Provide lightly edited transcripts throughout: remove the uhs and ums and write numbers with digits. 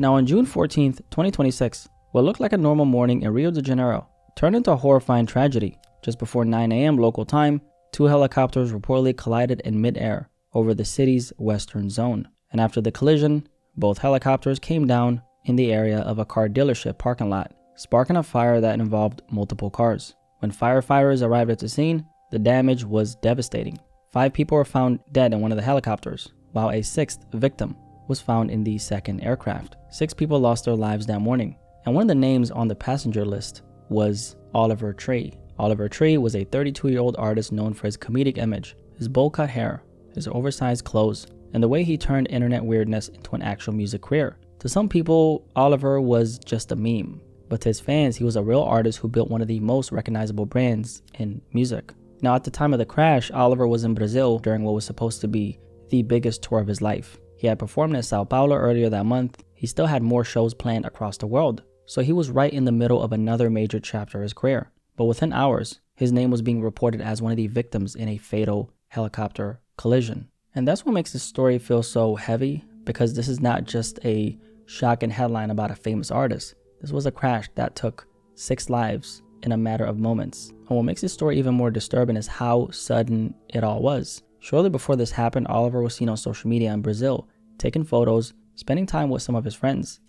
Now on June 14th, 2026, what looked like a normal morning in Rio de Janeiro turned into a horrifying tragedy. Just before 9 a.m. local time, 2 helicopters reportedly collided in mid-air over the city's western zone. And after the collision, both helicopters came down in the area of a car dealership parking lot, sparking a fire that involved multiple cars. When firefighters arrived at the scene, the damage was devastating. 5 people were found dead in one of the helicopters, while a 6th victim was found in the second aircraft. 6 people lost their lives that morning, and one of the names on the passenger list was Oliver Tree. Oliver Tree was a 32-year-old artist known for his comedic image, his bowl-cut hair, his oversized clothes, and the way he turned internet weirdness into an actual music career. To some people, Oliver was just a meme, but to his fans, he was a real artist who built one of the most recognizable brands in music. Now, at the time of the crash, Oliver was in Brazil during what was supposed to be the biggest tour of his life. He had performed in Sao Paulo earlier that month. He still had more shows planned across the world, so he was right in the middle of another major chapter of his career. But within hours, his name was being reported as one of the victims in a fatal helicopter collision. And that's what makes this story feel so heavy, because this is not just a shocking headline about a famous artist. This was a crash that took 6 lives in a matter of moments. And what makes this story even more disturbing is how sudden it all was. Shortly before this happened, Oliver was seen on social media in Brazil, taking photos, spending time with some of his friends.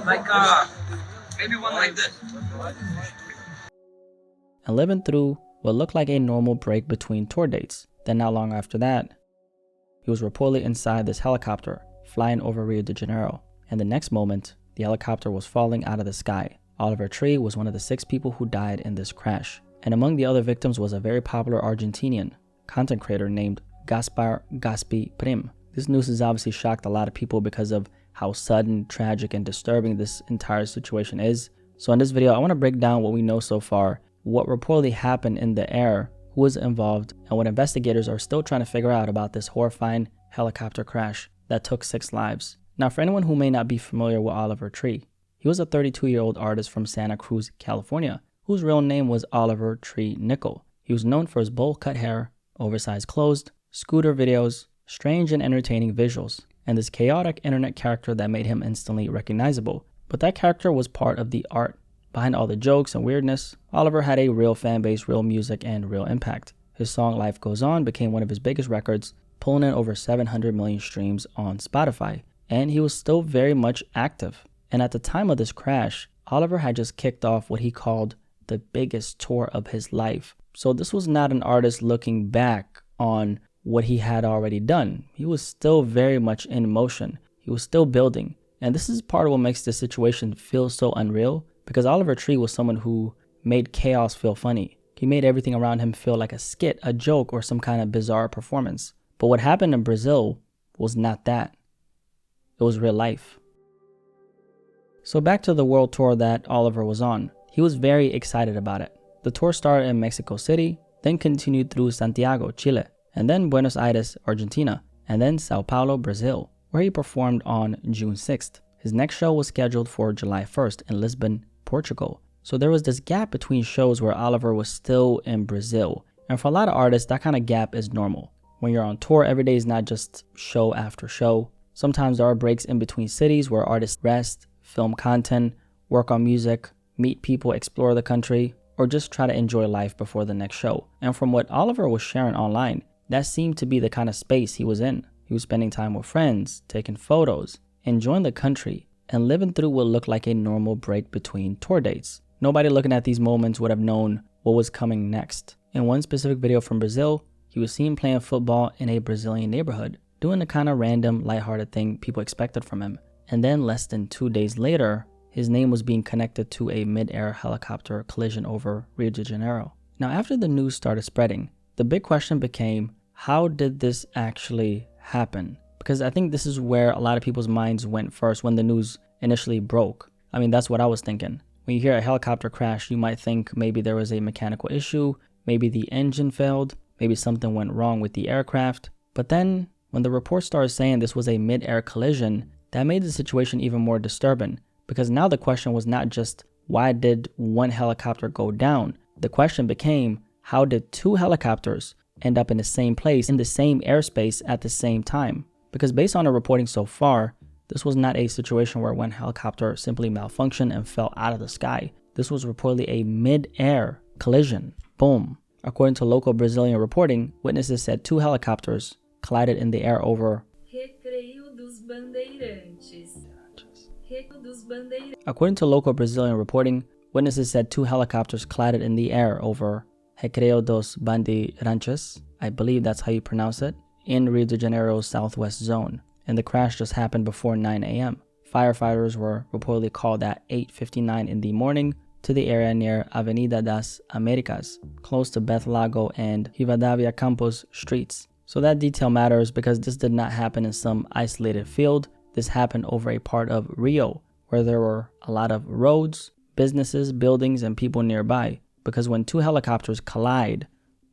Maybe one like this. And living through what looked like a normal break between tour dates. Then not long after that, he was reportedly inside this helicopter, flying over Rio de Janeiro. And the next moment, the helicopter was falling out of the sky. Oliver Tree was one of the 6 people who died in this crash. And among the other victims was a very popular Argentinian content creator named Gaspar Gaspi Prim. This news has obviously shocked a lot of people because of how sudden, tragic, and disturbing this entire situation is. So in this video, I want to break down what we know so far, what reportedly happened in the air, who was involved, and what investigators are still trying to figure out about this horrifying helicopter crash that took 6 lives. Now, for anyone who may not be familiar with Oliver Tree, he was a 32-year-old artist from Santa Cruz, California, whose real name was Oliver Tree Nickel. He was known for his bowl-cut hair, oversized clothes, scooter videos, strange and entertaining visuals, and this chaotic internet character that made him instantly recognizable. But that character was part of the art. Behind all the jokes and weirdness, Oliver had a real fan base, real music, and real impact. His song Life Goes On became one of his biggest records, pulling in over 700 million streams on Spotify, and he was still very much active. And at the time of this crash, Oliver had just kicked off what he called the biggest tour of his life. So this was not an artist looking back on what he had already done. He was still very much in motion. He was still building. And this is part of what makes this situation feel so unreal, because Oliver Tree was someone who made chaos feel funny. He made everything around him feel like a skit, a joke, or some kind of bizarre performance. But what happened in Brazil was not that. It was real life. So back to the world tour that Oliver was on. He was very excited about it. The tour started in Mexico City, then continued through Santiago, Chile, and then Buenos Aires, Argentina, and then Sao Paulo, Brazil, where he performed on June 6th. His next show was scheduled for July 1st in Lisbon, Portugal. So there was this gap between shows where Oliver was still in Brazil. And for a lot of artists, that kind of gap is normal. When you're on tour, every day is not just show after show. Sometimes there are breaks in between cities where artists rest, film content, work on music, meet people, explore the country, or just try to enjoy life before the next show. And from what Oliver was sharing online, that seemed to be the kind of space he was in. He was spending time with friends, taking photos, enjoying the country, and living through what looked like a normal break between tour dates. Nobody looking at these moments would have known what was coming next. In one specific video from Brazil, he was seen playing football in a Brazilian neighborhood, doing the kind of random, lighthearted thing people expected from him. And then less than 2 days later, his name was being connected to a mid-air helicopter collision over Rio de Janeiro. Now, after the news started spreading, the big question became, how did this actually happen? Because I think this is where a lot of people's minds went first when the news initially broke. I mean, that's what I was thinking. When you hear a helicopter crash, you might think maybe there was a mechanical issue, maybe the engine failed, maybe something went wrong with the aircraft. But then, when the report started saying this was a mid-air collision, that made the situation even more disturbing. Because now the question was not just, why did one helicopter go down? The question became, how did 2 helicopters end up in the same place, in the same airspace at the same time? Because based on the reporting so far, This was not a situation where one helicopter simply malfunctioned and fell out of the sky. This was reportedly a mid-air collision. Boom. According to local Brazilian reporting, witnesses said 2 helicopters collided in the air over Recreio dos Bandeirantes. According to local Brazilian reporting, witnesses said 2 helicopters collided in the air over Recreio dos Bandeirantes, I believe that's how you pronounce it, in Rio de Janeiro's southwest zone, and the crash just happened before 9 a.m. Firefighters were reportedly called at 8:59 in the morning to the area near Avenida das Américas, close to Beth Lago and Rivadavia Campos streets. So that detail matters because this did not happen in some isolated field. This happened over a part of Rio where there were a lot of roads, businesses, buildings, and people nearby. Because when 2 helicopters collide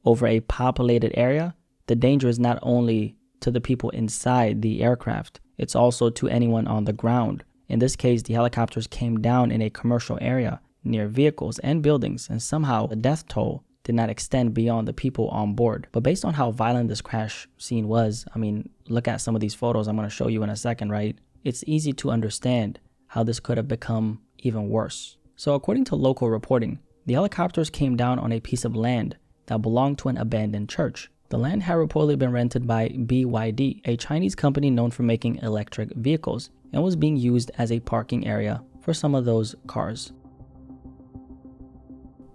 over a populated area, the danger is not only to the people inside the aircraft, it's also to anyone on the ground. In this case, the helicopters came down in a commercial area near vehicles and buildings, and somehow the death toll did not extend beyond the people on board. But based on how violent this crash scene was, I mean, look at some of these photos I'm going to show you in a second, right? It's easy to understand how this could have become even worse. So according to local reporting, the helicopters came down on a piece of land that belonged to an abandoned church. The land had reportedly been rented by BYD, a Chinese company known for making electric vehicles, and was being used as a parking area for some of those cars.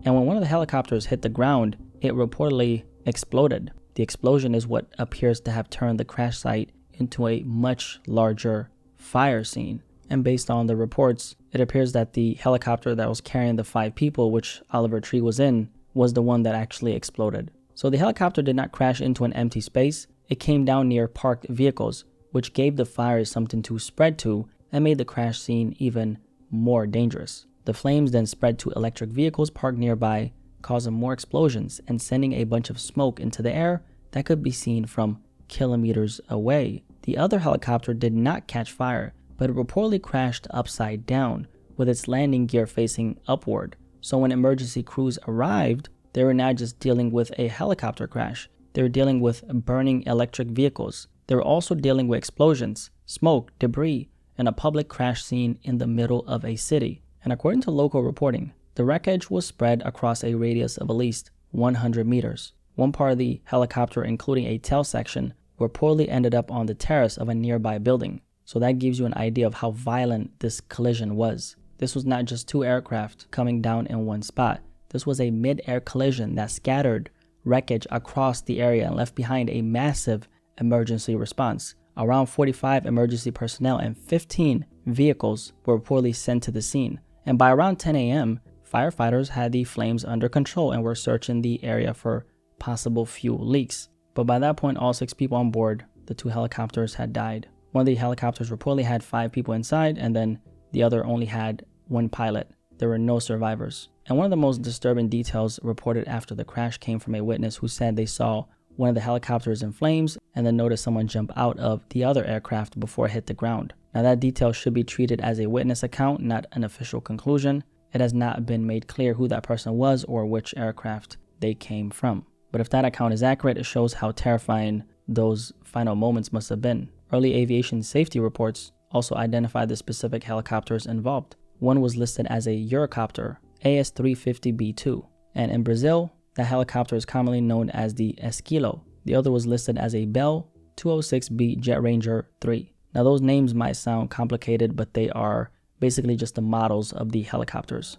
And when one of the helicopters hit the ground, it reportedly exploded. The explosion is what appears to have turned the crash site into a much larger fire scene. And based on the reports, it appears that the helicopter that was carrying the 5 people, which Oliver Tree was in, was the one that actually exploded. So the helicopter did not crash into an empty space. It came down near parked vehicles, which gave the fires something to spread to and made the crash scene even more dangerous. The flames then spread to electric vehicles parked nearby, causing more explosions and sending a bunch of smoke into the air that could be seen from kilometers away. The other helicopter did not catch fire, but it reportedly crashed upside down with its landing gear facing upward. So when emergency crews arrived, they were not just dealing with a helicopter crash. They were dealing with burning electric vehicles. They were also dealing with explosions, smoke, debris, and a public crash scene in the middle of a city. And according to local reporting, the wreckage was spread across a radius of at least 100 meters. One part of the helicopter, including a tail section, reportedly ended up on the terrace of a nearby building. So that gives you an idea of how violent this collision was. This was not just 2 aircraft coming down in one spot. This was a mid-air collision that scattered wreckage across the area and left behind a massive emergency response. Around 45 emergency personnel and 15 vehicles were reportedly sent to the scene. And by around 10 a.m., firefighters had the flames under control and were searching the area for possible fuel leaks. But by that point, all 6 people on board the 2 helicopters had died. One of the helicopters reportedly had 5 people inside, and then the other only had 1 pilot. There were no survivors. And one of the most disturbing details reported after the crash came from a witness who said they saw one of the helicopters in flames and then noticed someone jump out of the other aircraft before it hit the ground. Now that detail should be treated as a witness account, not an official conclusion. It has not been made clear who that person was or which aircraft they came from. But if that account is accurate, it shows how terrifying those final moments must have been. Early aviation safety reports also identified the specific helicopters involved. One was listed as a Eurocopter AS-350B2, and in Brazil, that helicopter is commonly known as the Esquilo. The other was listed as a Bell 206B Jet Ranger 3. Now those names might sound complicated, but they are basically just the models of the helicopters.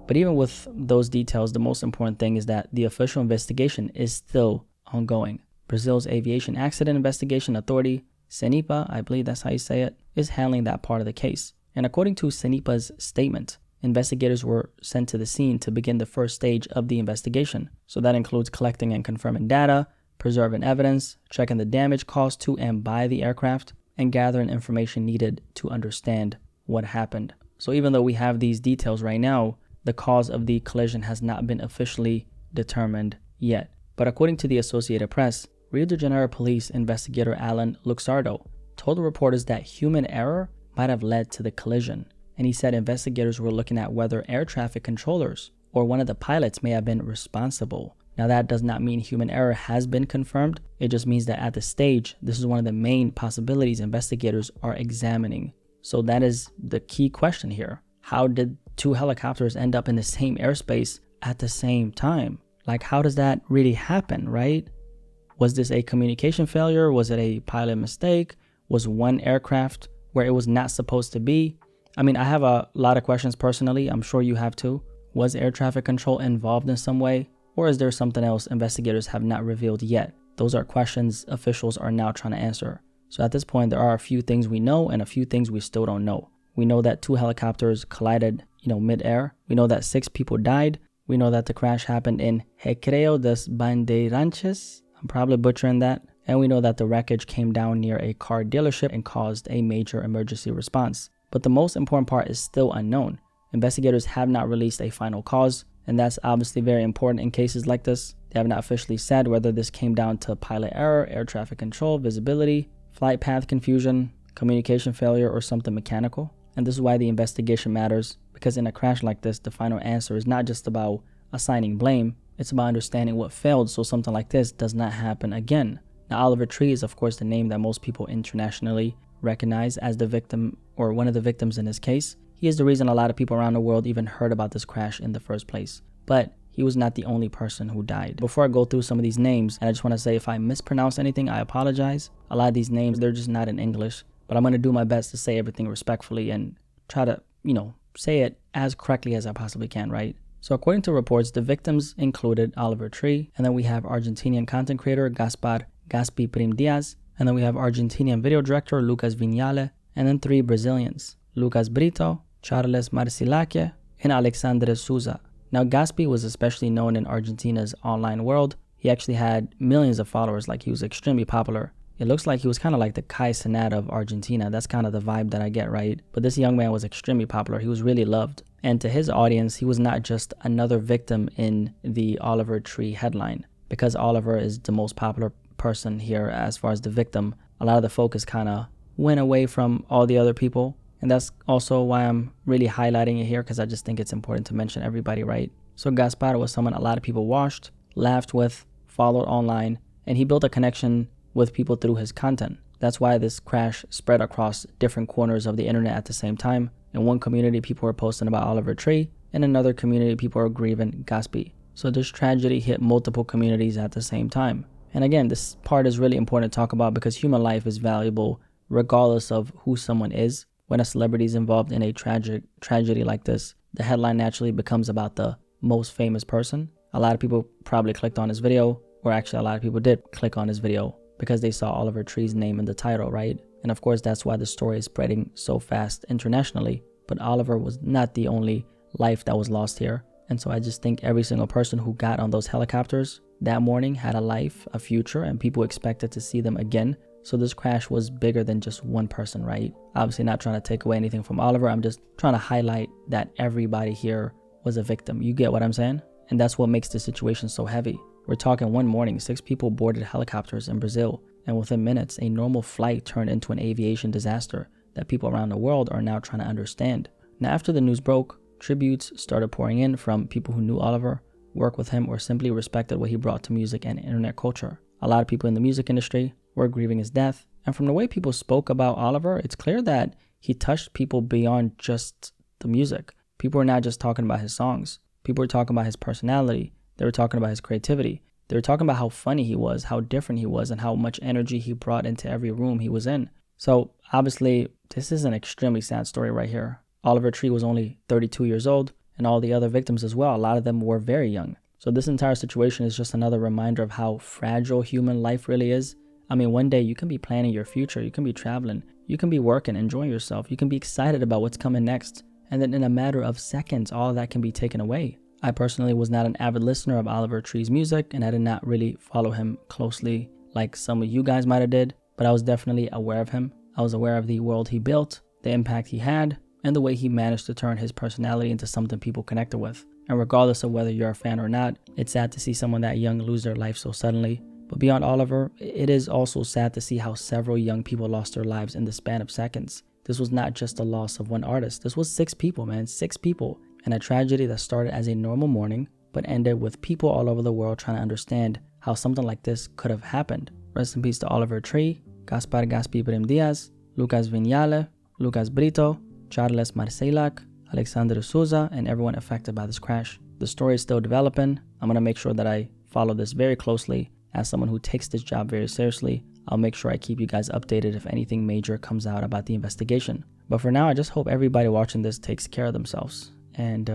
But even with those details, the most important thing is that the official investigation is still ongoing. Brazil's Aviation Accident Investigation Authority, CENIPA, I believe that's how you say it, is handling that part of the case. And according to CENIPA's statement, investigators were sent to the scene to begin the first stage of the investigation. So that includes collecting and confirming data, preserving evidence, checking the damage caused to and by the aircraft, and gathering information needed to understand what happened. So even though we have these details right now, the cause of the collision has not been officially determined yet. But according to the Associated Press, Rio de Janeiro police investigator Alan Luxardo told the reporters that human error might have led to the collision. And he said investigators were looking at whether air traffic controllers or one of the pilots may have been responsible. Now that does not mean human error has been confirmed. It just means that at this stage, this is one of the main possibilities investigators are examining. So that is the key question here. How did two helicopters end up in the same airspace at the same time? Like, how does that really happen, right? Was this a communication failure? Was it a pilot mistake? Was one aircraft where it was not supposed to be? I mean, I have a lot of questions personally. I'm sure you have too. Was air traffic control involved in some way? Or is there something else investigators have not revealed yet? Those are questions officials are now trying to answer. So at this point, there are a few things we know and a few things we still don't know. We know that two helicopters collided, mid-air. We know that 6 people died. We know that the crash happened in Recreio dos Bandeirantes. I'm probably butchering that. And we know that the wreckage came down near a car dealership and caused a major emergency response. But the most important part is still unknown. Investigators have not released a final cause, and that's obviously very important in cases like this. They have not officially said whether this came down to pilot error, air traffic control, visibility, flight path confusion, communication failure, or something mechanical. And this is why the investigation matters, because in a crash like this, the final answer is not just about assigning blame, it's about understanding what failed so something like this does not happen again. Now, Oliver Tree is of course the name that most people internationally recognize as the victim, or one of the victims in this case. He is the reason a lot of people around the world even heard about this crash in the first place. But he was not the only person who died. Before I go through some of these names, and I just want to say if I mispronounce anything, I apologize. A lot of these names, they're just not in English. But I'm going to do my best to say everything respectfully and try to, say it as correctly as I possibly can, right? So according to reports, the victims included Oliver Tree, and then we have Argentinian content creator Gaspar, Gaspi, Prim Díaz, and then we have Argentinian video director Lucas Vignale, and then 3 Brazilians, Lucas Brito, Charles Marsillac, and Alexandre Souza. Now, Gaspi was especially known in Argentina's online world. He actually had millions of followers, like he was extremely popular. It looks like he was kind of like the Kai Cenat of Argentina. That's kind of the vibe that I get, right? But this young man was extremely popular. He was really loved. And to his audience, he was not just another victim in the Oliver Tree headline. Because Oliver is the most popular person here as far as the victim, a lot of the focus kind of went away from all the other people. And that's also why I'm really highlighting it here, because I just think it's important to mention everybody, right? So Gaspar was someone a lot of people watched, laughed with, followed online, and he built a connection with people through his content. That's why this crash spread across different corners of the internet at the same time. In one community, people were posting about Oliver Tree. In another community, people were grieving Gaspi. So this tragedy hit multiple communities at the same time. And again, this part is really important to talk about because human life is valuable regardless of who someone is. When a celebrity is involved in a tragedy like this, the headline naturally becomes about the most famous person. A lot of people probably clicked on his video, or actually a lot of people did click on his video because they saw Oliver Tree's name in the title, right? And of course, that's why the story is spreading so fast internationally. But Oliver was not the only life that was lost here. And so I just think every single person who got on those helicopters that morning had a life, a future, and people expected to see them again. So this crash was bigger than just one person, right? Obviously not trying to take away anything from Oliver. I'm just trying to highlight that everybody here was a victim. You get what I'm saying? And that's what makes the situation so heavy. We're talking one morning, 6 people boarded helicopters in Brazil. And within minutes, a normal flight turned into an aviation disaster that people around the world are now trying to understand. Now, after the news broke, tributes started pouring in from people who knew Oliver, worked with him, or simply respected what he brought to music and internet culture. A lot of people in the music industry were grieving his death. And from the way people spoke about Oliver, it's clear that he touched people beyond just the music. People were not just talking about his songs. People were talking about his personality. They were talking about his creativity. They were talking about how funny he was, how different he was, and how much energy he brought into every room he was in. So obviously, this is an extremely sad story right here. Oliver Tree was only 32 years old, and all the other victims as well. A lot of them were very young. So this entire situation is just another reminder of how fragile human life really is. I mean, one day you can be planning your future, you can be traveling, you can be working, enjoying yourself, you can be excited about what's coming next. And then in a matter of seconds, all of that can be taken away. I personally was not an avid listener of Oliver Tree's music, and I did not really follow him closely like some of you guys might have did, but I was definitely aware of him. I was aware of the world he built, the impact he had, and the way he managed to turn his personality into something people connected with. And regardless of whether you're a fan or not, it's sad to see someone that young lose their life so suddenly. But beyond Oliver, it is also sad to see how several young people lost their lives in the span of seconds. This was not just the loss of one artist. This was 6 people, man. 6 people. And a tragedy that started as a normal morning but ended with people all over the world trying to understand how something like this could have happened. Rest in peace to Oliver Tree, Gaspar Gaspi Prim Díaz, Lucas Vignale, Lucas Brito, Charles Marsillac, Alexandre Souza, and everyone affected by this crash. The story is still developing. I'm going to make sure that I follow this very closely. As someone who takes this job very seriously, I'll make sure I keep you guys updated if anything major comes out about the investigation. But for now, I just hope everybody watching this takes care of themselves. And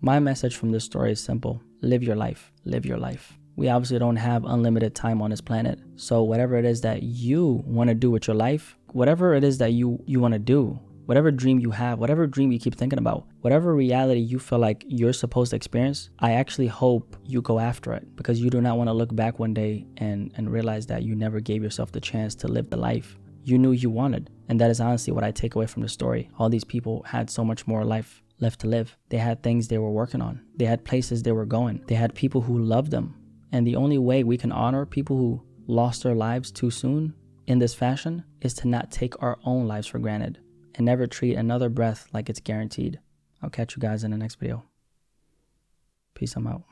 my message from this story is simple. Live your life. Live your life. We obviously don't have unlimited time on this planet. So whatever it is that you want to do with your life, whatever it is that you want to do, whatever dream you have, whatever dream you keep thinking about, whatever reality you feel like you're supposed to experience, I actually hope you go after it, because you do not want to look back one day and realize that you never gave yourself the chance to live the life you knew you wanted. And that is honestly what I take away from the story. All these people had so much more life left to live. They had things they were working on. They had places they were going. They had people who loved them. And the only way we can honor people who lost their lives too soon in this fashion is to not take our own lives for granted and never treat another breath like it's guaranteed. I'll catch you guys in the next video. Peace, I'm out.